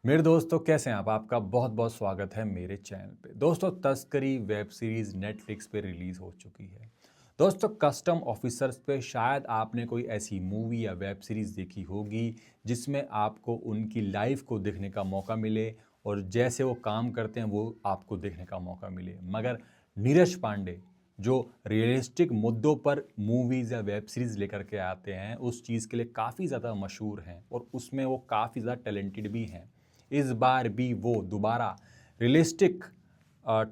मेरे दोस्तों कैसे हैं आप? आपका बहुत बहुत स्वागत है मेरे चैनल पे। दोस्तों तस्करी वेब सीरीज़ नेटफ्लिक्स पे रिलीज़ हो चुकी है। दोस्तों कस्टम ऑफिसर्स पे शायद आपने कोई ऐसी मूवी या वेब सीरीज़ देखी होगी जिसमें आपको उनकी लाइफ को देखने का मौका मिले और जैसे वो काम करते हैं वो आपको देखने का मौका मिले। मगर नीरज पांडे जो रियलिस्टिक मुद्दों पर मूवीज़ या वेब सीरीज़ लेकर के आते हैं उस चीज़ के लिए काफ़ी ज़्यादा मशहूर हैं और उसमें वो काफ़ी ज़्यादा टैलेंटेड भी हैं। इस बार भी वो दोबारा रियलिस्टिक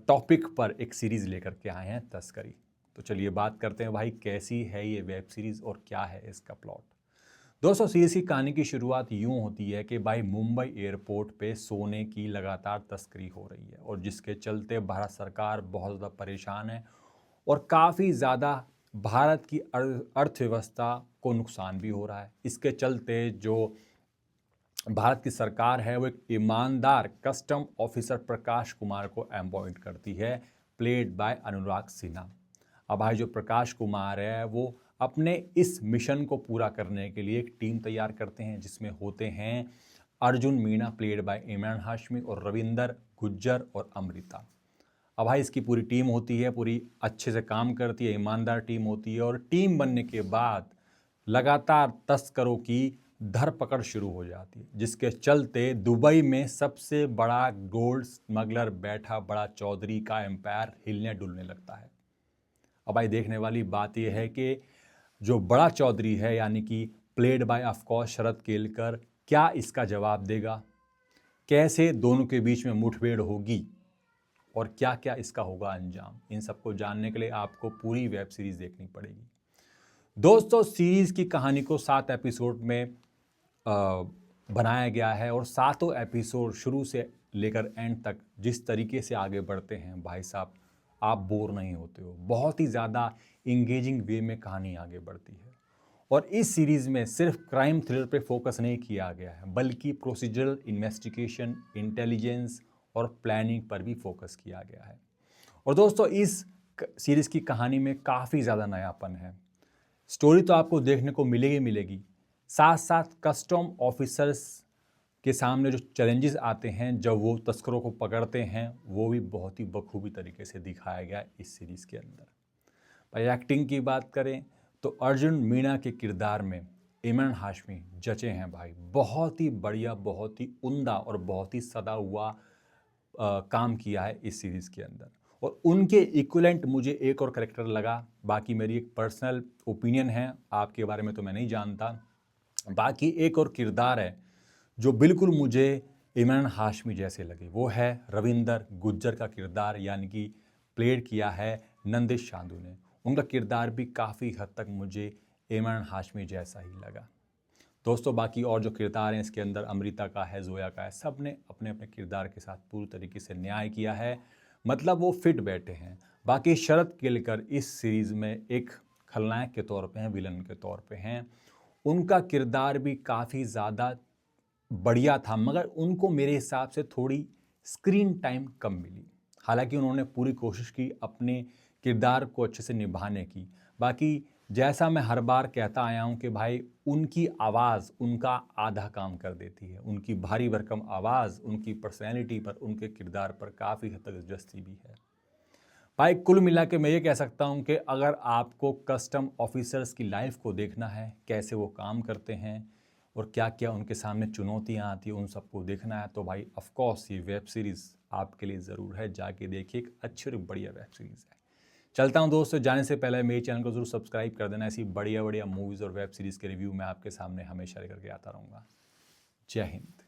टॉपिक पर एक सीरीज़ लेकर के आए हैं तस्करी। तो चलिए बात करते हैं भाई कैसी है ये वेब सीरीज़ और क्या है इसका प्लॉट। दोस्तों सीरीज़ की कहानी की शुरुआत यूँ होती है कि भाई मुंबई एयरपोर्ट पे सोने की लगातार तस्करी हो रही है और जिसके चलते भारत सरकार बहुत ज़्यादा परेशान है और काफ़ी ज़्यादा भारत की अर्थव्यवस्था को नुकसान भी हो रहा है। इसके चलते जो भारत की सरकार है वो एक ईमानदार कस्टम ऑफिसर प्रकाश कुमार को अपॉइंट करती है, प्लेड बाय अनुराग सिन्हा। अब भाई जो प्रकाश कुमार है वो अपने इस मिशन को पूरा करने के लिए एक टीम तैयार करते हैं जिसमें होते हैं अर्जुन मीणा प्लेड बाय इमरान हाशमी और रविंदर गुज्जर और अमृता। अब भाई इसकी पूरी टीम होती है, पूरी अच्छे से काम करती है, ईमानदार टीम होती है और टीम बनने के बाद लगातार तस्करों की धरपकड़ शुरू हो जाती है जिसके चलते दुबई में सबसे बड़ा गोल्ड स्मगलर बैठा बड़ा चौधरी का एम्पायर हिलने डुलने लगता है। अब भाई देखने वाली बात यह है कि जो बड़ा चौधरी है यानी कि played by of course Sharad Kelkar क्या इसका जवाब देगा, कैसे दोनों के बीच में मुठभेड़ होगी और क्या क्या इसका होगा अंजाम। इन सबको जानने के लिए आपको पूरी वेब सीरीज देखनी पड़ेगी। दोस्तों सीरीज की कहानी को 7 एपिसोड में बनाया गया है और सातों एपिसोड शुरू से लेकर एंड तक जिस तरीके से आगे बढ़ते हैं भाई साहब आप बोर नहीं होते हो। बहुत ही ज़्यादा इंगेजिंग वे में कहानी आगे बढ़ती है और इस सीरीज़ में सिर्फ क्राइम थ्रिलर पे फोकस नहीं किया गया है बल्कि प्रोसीजरल इन्वेस्टिगेशन, इंटेलिजेंस और प्लानिंग पर भी फोकस किया गया है। और दोस्तों इस सीरीज़ की कहानी में काफ़ी ज़्यादा नयापन है। स्टोरी तो आपको देखने को मिलेगी, साथ साथ कस्टम ऑफिसर्स के सामने जो चैलेंजेस आते हैं जब वो तस्करों को पकड़ते हैं वो भी बहुत ही बखूबी तरीके से दिखाया गया इस सीरीज़ के अंदर। भाई एक्टिंग की बात करें तो अर्जुन मीणा के किरदार में इमरान हाशमी जचे हैं भाई। बहुत ही बढ़िया, बहुत ही उम्दा और बहुत ही सदा हुआ काम किया है इस सीरीज़ के अंदर और उनके इक्विवेलेंट मुझे एक और करेक्टर लगा। बाकी मेरी एक पर्सनल ओपिनियन है, आपके बारे में तो मैं नहीं जानता। बाकी एक और किरदार है जो बिल्कुल मुझे इमरान हाशमी जैसे लगे, वो है रविंदर गुज्जर का किरदार यानी कि प्लेड किया है नंदिश साधु ने। उनका किरदार भी काफ़ी हद तक मुझे इमरान हाशमी जैसा ही लगा। दोस्तों बाकी और जो किरदार हैं इसके अंदर अमृता का है, जोया का है, सब ने अपने अपने किरदार के साथ पूरी तरीके से न्याय किया है, मतलब वो फिट बैठे हैं। बाकी शरद केलकर इस सीरीज़ में एक खलनायक के तौर पे हैं, विलन के तौर पे हैं। उनका किरदार भी काफ़ी ज़्यादा बढ़िया था मगर उनको मेरे हिसाब से थोड़ी स्क्रीन टाइम कम मिली। हालांकि उन्होंने पूरी कोशिश की अपने किरदार को अच्छे से निभाने की। बाकी जैसा मैं हर बार कहता आया हूं कि भाई उनकी आवाज़ उनका आधा काम कर देती है। उनकी भारी भरकम आवाज़ उनकी पर्सनैलिटी पर, उनके किरदार पर काफ़ी हद तक जचती भी है। भाई कुल मिला के मैं ये कह सकता हूँ कि अगर आपको कस्टम ऑफिसर्स की लाइफ को देखना है, कैसे वो काम करते हैं और क्या क्या उनके सामने चुनौतियाँ आती हैं, उन सबको देखना है तो भाई ऑफ कोर्स ये वेब सीरीज़ आपके लिए ज़रूर है। जाके देखिए, एक अच्छी और बढ़िया वेब सीरीज़ है। चलता हूँ दोस्तों, जाने से पहले मेरे चैनल को ज़रूर सब्सक्राइब कर देना। ऐसी बढ़िया बढ़िया मूवीज़ और वेब सीरीज़ के रिव्यू मैं आपके सामने हमेशा लेकर के आता रहूँगा। जय हिंद।